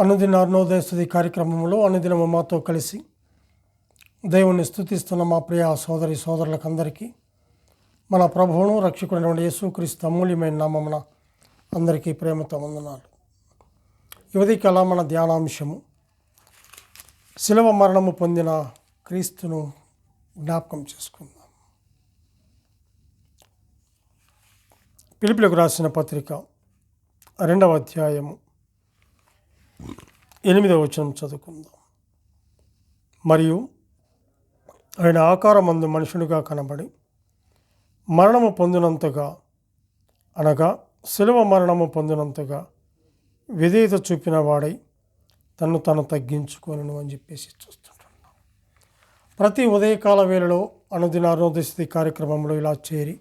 అనుదిన అరుణోదయ స్తుతి కార్యక్రమంలో అనుదినము మాతో కలిసి దేవుణ్ణి స్తుతిస్తున్న మా ప్రియ సోదరి సోదరులకందరికీ మన ప్రభువును రక్షకుడైన యేసుక్రీస్తు అమూల్యమైన నామమున అందరికీ ప్రేమతో వందనాలు. యువతికల మన ధ్యానాంశము శిలువ మరణము పొందిన క్రీస్తును జ్ఞాపకం చేసుకుందాం. పిలిపిలకు రాసిన పత్రిక 2వ అధ్యాయము 8వ వచనం చదువుకుందాం. మరియు ఆయన ఆకారమందు మనుషునిగా కనబడి మరణము పొందినంతగా, అనగా శిలువ మరణము పొందినంతగా విధేయత చూపిన వాడై తను తగ్గించుకొనును అని చెప్పేసి చూస్తుంటున్నాం. ప్రతి ఉదయకాల వేళలో అనుదిన అరుణోదయ స్తుతి కార్యక్రమంలో ఇలా చేరి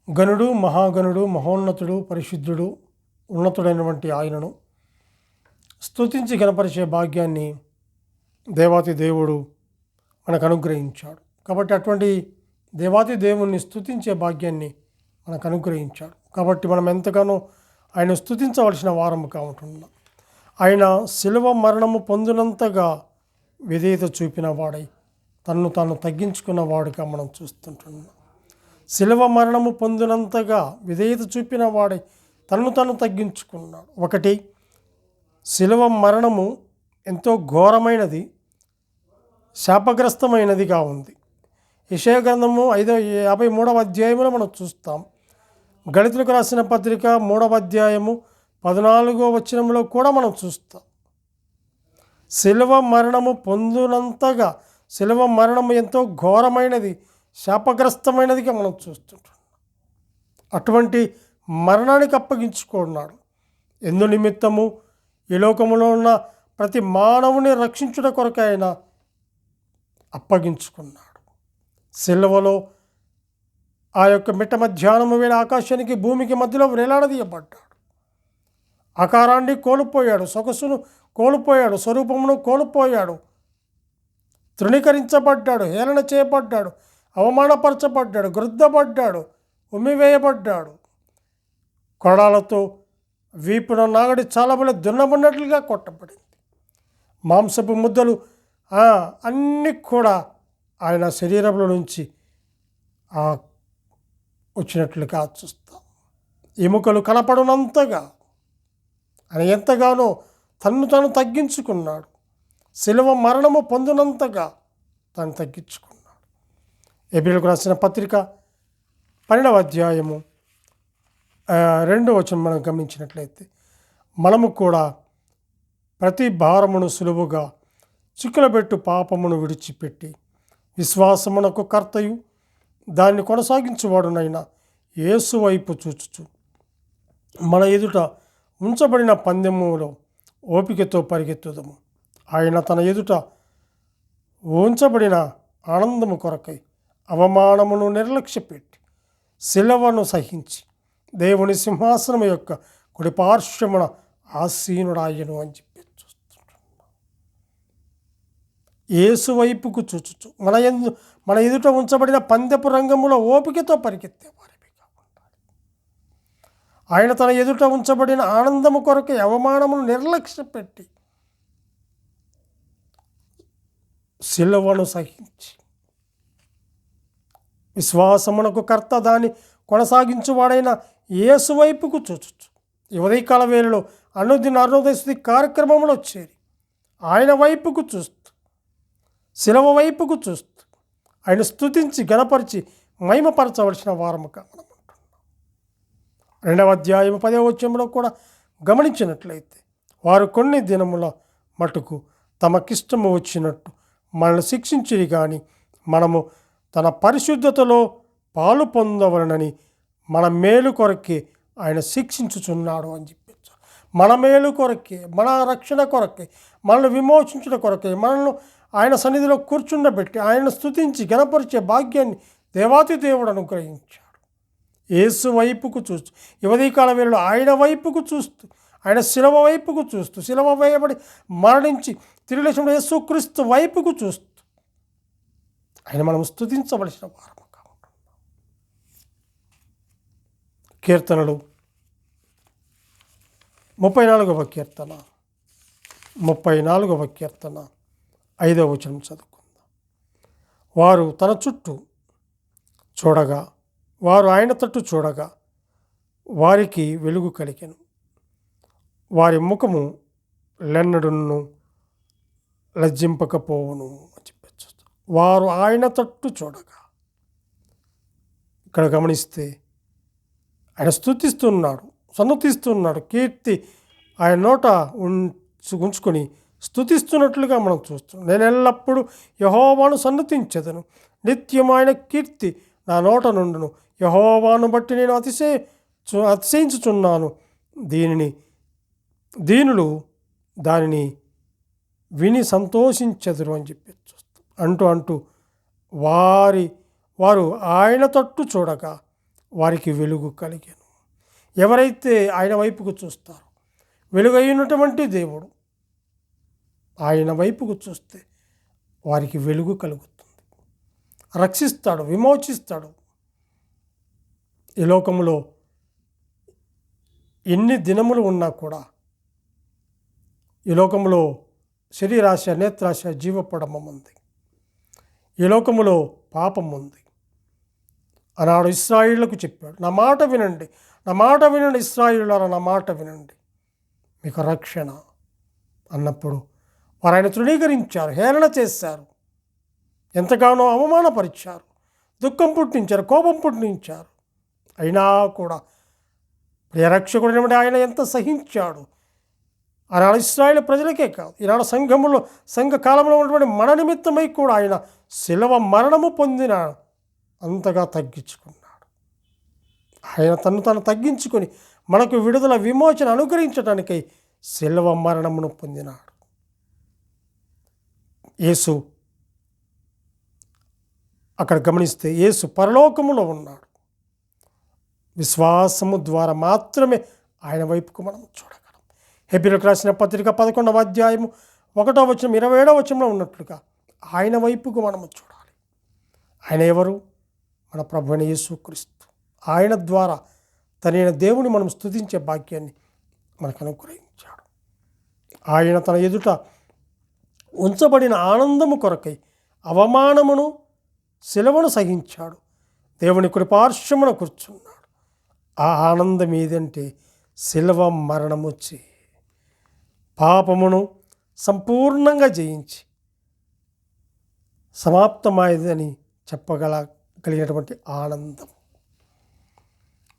గనుడు, మహాగణుడు, మహోన్నతుడు, పరిశుద్ధుడు, ఉన్నతుడైనటువంటి ఆయనను స్తుతించి గణపరిచే భాగ్యాన్ని దేవాతి దేవుడు మనకు అనుగ్రహించాడు. కాబట్టి అటువంటి దేవాతి దేవుణ్ణి స్తుతించే భాగ్యాన్ని మనకు అనుగ్రహించాడు. కాబట్టి మనం ఎంతగానో ఆయన స్తుతించవలసిన వారముగా ఉంటున్నాం. ఆయన శిలువ మరణము పొందినంతగా విధేయత చూపిన వాడై తను తగ్గించుకున్న వాడుగా మనం చూస్తుంటున్నాం. శిలువ మరణము పొందినంతగా విధేయత చూపిన వాడై తను తగ్గించుకున్నాడు. ఒకటి, శిలువ మరణము ఎంతో ఘోరమైనది, శాపగ్రస్తమైనదిగా ఉంది. యెషయా గ్రంథము 53వ అధ్యాయములో మనం చూస్తాం. గళితులకు రాసిన పత్రిక 3వ అధ్యాయము 14వ వచనంలో కూడా మనం చూస్తాం. శిలువ మరణము పొందినంతగా శిలువ మరణము ఎంతో ఘోరమైనది, శాపగ్రస్తమైనదిగా మనం చూస్తుంటాం. అటువంటి మరణానికి అప్పగించుకున్నాడు. ఎందు నిమిత్తము ఈ లోకములో ఉన్న ప్రతి మానవుని రక్షించుట కొరకు ఆయన అప్పగించుకున్నాడు. సిలువలో ఆ యొక్క మిట్ట మధ్యాహ్నము వేళ ఆకాశానికి భూమికి మధ్యలో వేలాడదీయబడ్డాడు. ఆకారాన్ని కోల్పోయాడు, సొగసును కోల్పోయాడు, స్వరూపమును కోల్పోయాడు, తృణీకరించబడ్డాడు, హేళన చేయబడ్డాడు, అవమానపరచబడ్డాడు, గృద్దబడ్డాడు, ఉమ్మివేయబడ్డాడు. కొడాలతో వీపున నాగడి చాలబడి దున్నబడినట్లుగా కొట్టబడింది. మాంసపు ముద్దలు అన్నీ కూడా ఆయన శరీరంలో నుంచి వచ్చినట్లుగా చూస్తాం. ఎముకలు కనపడినంతగా ఆయన ఎంతగానో తను తగ్గించుకున్నాడు. శిలువ మరణము పొందినంతగా తను తగ్గించుకున్నాడు. హెబ్రీయులకు రాసిన పత్రిక 12వ అధ్యాయము 2వ వచనం మనం గమనించినట్లయితే, మనము కూడా ప్రతి భారమును సులువుగా చిక్కులబెట్టు పాపమును విడిచిపెట్టి విశ్వాసమునకు కర్తయు దాన్ని కొనసాగించువాడునైన యేసు వైపు చూచుచు మన ఎదుట ఉంచబడిన పందెములో ఓపికతో పరిగెత్తుదము. ఆయన తన ఎదుట ఉంచబడిన ఆనందము కొరకై అవమానమును నిర్లక్ష్యపెట్టి శిలువను సహించి దేవుని సింహాసనం యొక్క కుడి పార్శ్వమున ఆసీనుడాయను అని చెప్పి చూస్తుంటున్నాం. యేసు వైపుకు చూచుచు మన ఎదుట ఉంచబడిన పందెపు రంగములో ఓపికతో పరిగెత్తే వారిగా ఉండాలి. ఆయన తన ఎదుట ఉంచబడిన ఆనందము కొరకు అవమానమును నిర్లక్ష్యపెట్టి శిలువను సహించి విశ్వాసమునకు కర్త దాన్ని కొనసాగించువాడైన యేసు వైపుకు చూచుచు ఈ ఉదయకాల వేళలో అనుదిన అరుణోదయ స్తుతి కార్యక్రమంలో చేరి ఆయన వైపుకు చూస్తూ, శిలువ వైపుకు చూస్తూ ఆయన స్తుతించి గణపరిచి మహిమపరచవలసిన వారముగా మనం ఉంటున్నాం. 2వ అధ్యాయం 10వ వచనంలో కూడా గమనించినట్లయితే, వారు కొన్ని దినముల మటుకు తమకిష్టము వచ్చినట్టు మనల్ని శిక్షించిరి కానీ మనము తన పరిశుద్ధతలో పాలు పొందవలనని మన మేలు కొరకే ఆయన శిక్షించుచున్నాడు అని చెప్పచ్చు. మన మేలు కొరకే, మన రక్షణ కొరకే, మనల్ని విమోచించుట కొరకే మనల్ని ఆయన సన్నిధిలో కూర్చుండబెట్టి ఆయన స్తుతించి గణపరిచే భాగ్యాన్ని దేవాతి దేవుడు అనుగ్రహించాడు. యేసు వైపుకు చూస్తూ యువదీకాల వేళలో ఆయన వైపుకు చూస్తూ, ఆయన శిలువ వైపుకు చూస్తూ, శిలువ వేయబడి మరణించి తిరిగి లేచిన యేసుక్రీస్తు వైపుకు చూస్తూ ఆయన మనం స్తుతించవలసిన వారముగా ఉంటున్నాం. కీర్తనలు 34వ కీర్తన 34వ కీర్తన 5వ వచనం చదువుకుందాం. వారు తన చుట్టూ చూడగా, వారు ఆయన తట్టు చూడగా వారికి వెలుగు కలిగెను. వారి ముఖము లెన్నడును లజ్జింపకపోవును అని చెప్పచ్చు. వారు ఆయన తట్టు చూడగా, ఇక్కడ గమనిస్తే ఆయన స్తుతిస్తున్నాడు, సన్నతిస్తున్నాడు. కీర్తి ఆయన నోట ఉంచుకొని స్తుతిస్తున్నట్లుగా మనం చూస్తున్నాం. నేను ఎల్లప్పుడూ యెహోవాను సన్నతించెదను, నిత్యం ఆయన కీర్తి నా నోట నుండును. యెహోవాను బట్టి నేను అతిశయించుచున్నాను. దీనులు దానిని విని సంతోషించెదరు అని చెప్పి చూస్తాం. అంటూ వారు ఆయన తట్టు చూడగా వారికి వెలుగు కలిగెను. ఎవరైతే ఆయన వైపుకు చూస్తారో, వెలుగైనటువంటి దేవుడు ఆయన వైపుకు చూస్తే వారికి వెలుగు కలుగుతుంది. రక్షిస్తాడు, విమోచిస్తాడు. ఈ లోకములో ఎన్ని దినములు ఉన్నా కూడా ఈ లోకములో శరీరాశ, నేత్రాశ, జీవపడమం ఉంది. ఈ లోకములో పాపం ఉంది. ఆనాడు ఇశ్రాయేలులకు చెప్పాడు, నా మాట వినండి, నా మాట వినండి ఇశ్రాయేలులారా, నా మాట వినండి, మీకు రక్షణ అన్నప్పుడు వారు ఆయన తృణీకరించారు, హేళన చేశారు, ఎంతగానో అవమానపరిచారు, దుఃఖం పుట్టించారు, కోపం పుట్టించారు. అయినా కూడా ప్రియరక్షకుడైనటువంటి ఆయన ఎంత సహించాడు. ఆనాడు ఇశ్రాయేలు ప్రజలకే కాదు, ఈనాడు సంఘ కాలంలో ఉన్నటువంటి మన నిమిత్తమై కూడా ఆయన శిలువ మరణము పొందిన అంతగా తగ్గించుకున్నాడు. ఆయన తను తగ్గించుకొని మనకు విడుదల, విమోచన అనుగ్రహించడానికై శిలువ మరణమును పొందినాడు. యేసు అక్కడ గమనిస్తే యేసు పరలోకములో ఉన్నాడు. విశ్వాసము ద్వారా మాత్రమే ఆయన వైపుకు మనం చూడగలం. హెబ్రీయులకు రాసిన పత్రిక 11వ అధ్యాయము 1వ వచనం 27వ వచనంలో ఉన్నట్లుగా ఆయన వైపుకు మనము చూడాలి. ఆయన ఎవరు? మన ప్రభువైన యేసుక్రీస్తు. ఆయన ద్వారా తనైన దేవుని మనం స్తుతించే భాగ్యాన్ని మనకు అనుగ్రహించాడు. ఆయన తన ఎదుట ఉంచబడిన ఆనందము కొరకై అవమానమును, శిలువను సహించాడు. దేవుని కృపార్శ్వమున కూర్చున్నాడు. ఆ ఆనందం ఏదంటే శిలువ మరణము వచ్చి పాపమును సంపూర్ణంగా జయించి సమాప్తమైందని చెప్పగలిగినటువంటి ఆనందం.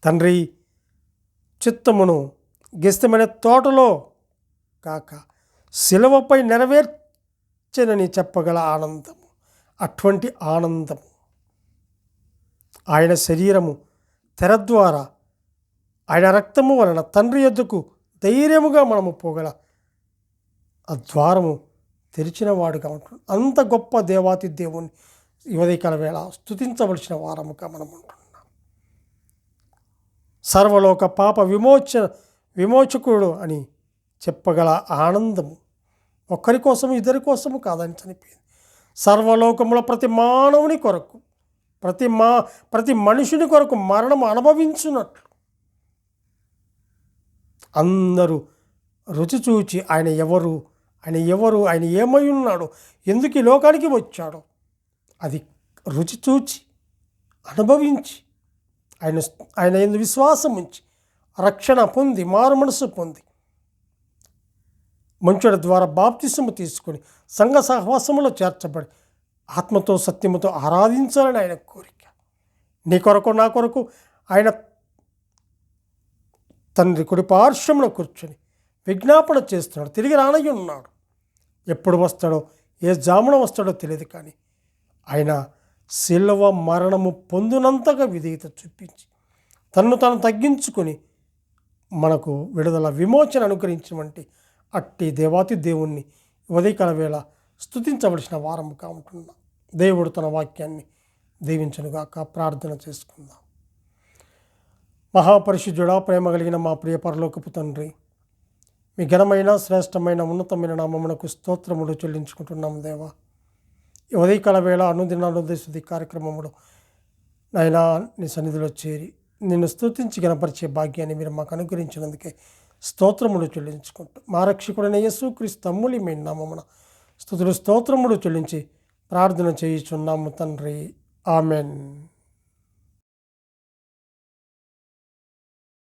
తండ్రి చిత్తమును గెస్తమైన తోటలో కాక శిలువపై నెరవేర్చనని చెప్పగల ఆనందము. అటువంటి ఆనందము ఆయన శరీరము తెర ద్వారా, ఆయన రక్తము వలన తండ్రి యొద్దకు ధైర్యముగా మనము పోగల ఆ ద్వారము తెరిచిన వాడుగా ఉంటుంది. అంత గొప్ప దేవాతి దేవుని ఉదయకాల వేళ స్తుతించవలసిన వారముగా మనం ఉంటున్నాం. సర్వలోక పాప విమోచకుడు అని చెప్పగల ఆనందము ఒక్కరి కోసము, ఇద్దరి కోసము కాదని చనిపోయింది. సర్వలోకముల ప్రతి మానవుని కొరకు, ప్రతి మనుషుని కొరకు మరణం అనుభవించున్నట్లు అందరూ రుచి చూచి ఆయన ఎవరు, ఆయన ఏమై ఉన్నాడు, ఎందుకు ఈ లోకానికి వచ్చాడో అది రుచి చూచి అనుభవించి ఆయన ఎందు విశ్వాసం ఉంచి రక్షణ పొంది, మారు మనసు పొంది, మంచుడి ద్వారా బాప్తిసము తీసుకొని సంఘ సహవాసములో చేర్చబడి ఆత్మతో సత్యముతో ఆరాధించాలని ఆయన కోరిక. నీ కొరకు, నా కొరకు ఆయన తండ్రి కుడి పార్శ్వమున కూర్చొని విజ్ఞాపన చేస్తున్నాడు. తిరిగి రానయ్యి ఉన్నాడు. ఎప్పుడు వస్తాడో, ఏ జామున వస్తాడో తెలియదు. కానీ ఆయన శిలువ మరణము పొందినంతగా విధేయత చూపించి తను తగ్గించుకొని మనకు విడుదల, విమోచన అనుగ్రహించినటువంటి అట్టి దేవాతి దేవుణ్ణి ఉదయకాల వేళ స్తుతించవలసిన వారముగా ఉంటున్నాం. దేవుడు తన వాక్యాన్ని దీవించునుగాక. ప్రార్థన చేసుకుందాం. మహాపరిశుద్ధుడా, ప్రేమ కలిగిన మా ప్రియ పరలోకపు తండ్రి, మీ ఘనమైన, శ్రేష్టమైన, ఉన్నతమైన నామమునకు స్తోత్రములు చెల్లించుకుంటున్నాము. దేవా, ఈ ఉదయకాల వేళ అనుదిన కార్యక్రమములు నాయనా నీ సన్నిధిలో చేరి నిన్ను స్తుతించి గణపరిచే భాగ్యాన్ని మీరు మాకు అనుగ్రహించినందుకే స్తోత్రములు చెల్లించుకుంటూ మా రక్షకుడైన యేసుక్రీస్తు అమూల్యమైన నామమున స్తుతులు స్తోత్రములు చెల్లించి ప్రార్థన చేయుచున్నాము తండ్రి. ఆమెన్.